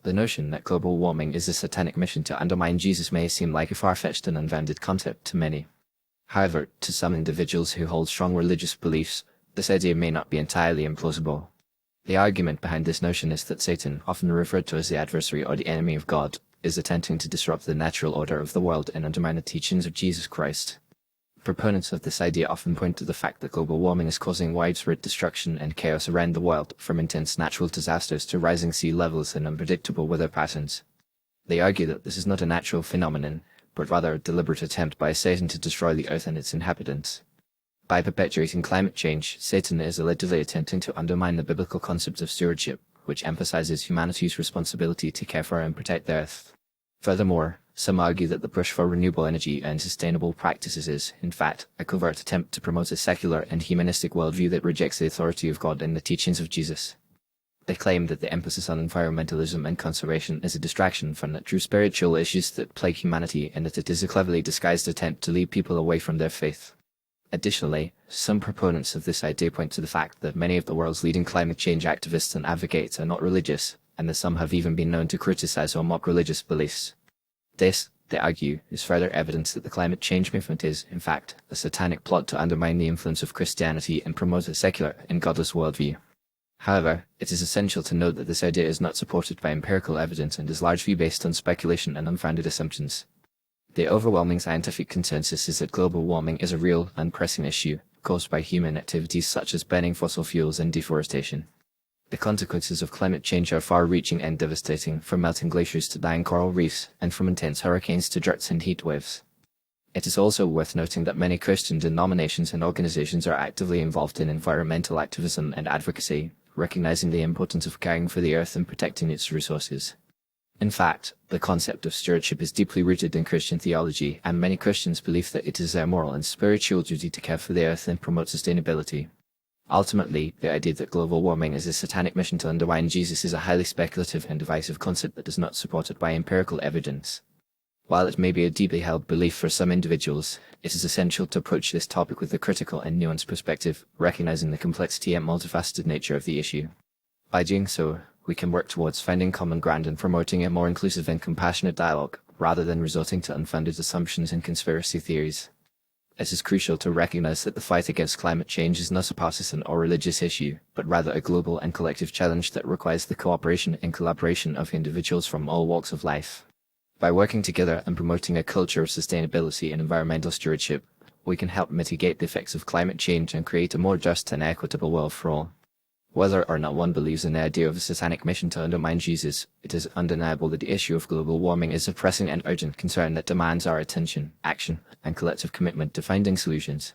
The notion that global warming is a satanic mission to undermine Jesus may seem like a far-fetched and unfounded concept to many. However, to some individuals who hold strong religious beliefs, this idea may not be entirely implausible. The argument behind this notion is that Satan, often referred to as the adversary or the enemy of God, is attempting to disrupt the natural order of the world and undermine the teachings of Jesus Christ. Proponents of this idea often point to the fact that global warming is causing widespread destruction and chaos around the world, from intense natural disasters to rising sea levels and unpredictable weather patterns. They argue that this is not a natural phenomenon, but rather a deliberate attempt by Satan to destroy the earth and its inhabitants. By perpetuating climate change, Satan is allegedly attempting to undermine the biblical concept of stewardship, which emphasizes humanity's responsibility to care for and protect the earth. Furthermore, some argue that the push for renewable energy and sustainable practices is, in fact, a covert attempt to promote a secular and humanistic worldview that rejects the authority of God and the teachings of Jesus. They claim that the emphasis on environmentalism and conservation is a distraction from the true spiritual issues that plague humanity, and that it is a cleverly disguised attempt to lead people away from their faith. Additionally, some proponents of this idea point to the fact that many of the world's leading climate change activists and advocates are not religious, and that some have even been known to criticize or mock religious beliefs. This, they argue, is further evidence that the climate change movement is, in fact, a satanic plot to undermine the influence of Christianity and promote a secular and godless worldview. However, it is essential to note that this idea is not supported by empirical evidence and is largely based on speculation and unfounded assumptions. The overwhelming scientific consensus is that global warming is a real and pressing issue, caused by human activities such as burning fossil fuels and deforestation. The consequences of climate change are far-reaching and devastating, from melting glaciers to dying coral reefs, and from intense hurricanes to droughts and heat waves. It is also worth noting that many Christian denominations and organizations are actively involved in environmental activism and advocacy, recognizing the importance of caring for the earth and protecting its resources. In fact, the concept of stewardship is deeply rooted in Christian theology, and many Christians believe that it is their moral and spiritual duty to care for the earth and promote sustainability. Ultimately, the idea that global warming is a satanic mission to undermine Jesus is a highly speculative and divisive concept that is not supported by empirical evidence. While it may be a deeply held belief for some individuals, it is essential to approach this topic with a critical and nuanced perspective, recognizing the complexity and multifaceted nature of the issue. By doing so, we can work towards finding common ground and promoting a more inclusive and compassionate dialogue, rather than resorting to unfounded assumptions and conspiracy theories. It is crucial to recognize that the fight against climate change is not a partisan or religious issue, but rather a global and collective challenge that requires the cooperation and collaboration of individuals from all walks of life. By working together and promoting a culture of sustainability and environmental stewardship, we can help mitigate the effects of climate change and create a more just and equitable world for all. Whether or not one believes in the idea of a satanic mission to undermine Jesus, it is undeniable that the issue of global warming is a pressing and urgent concern that demands our attention, action, and collective commitment to finding solutions.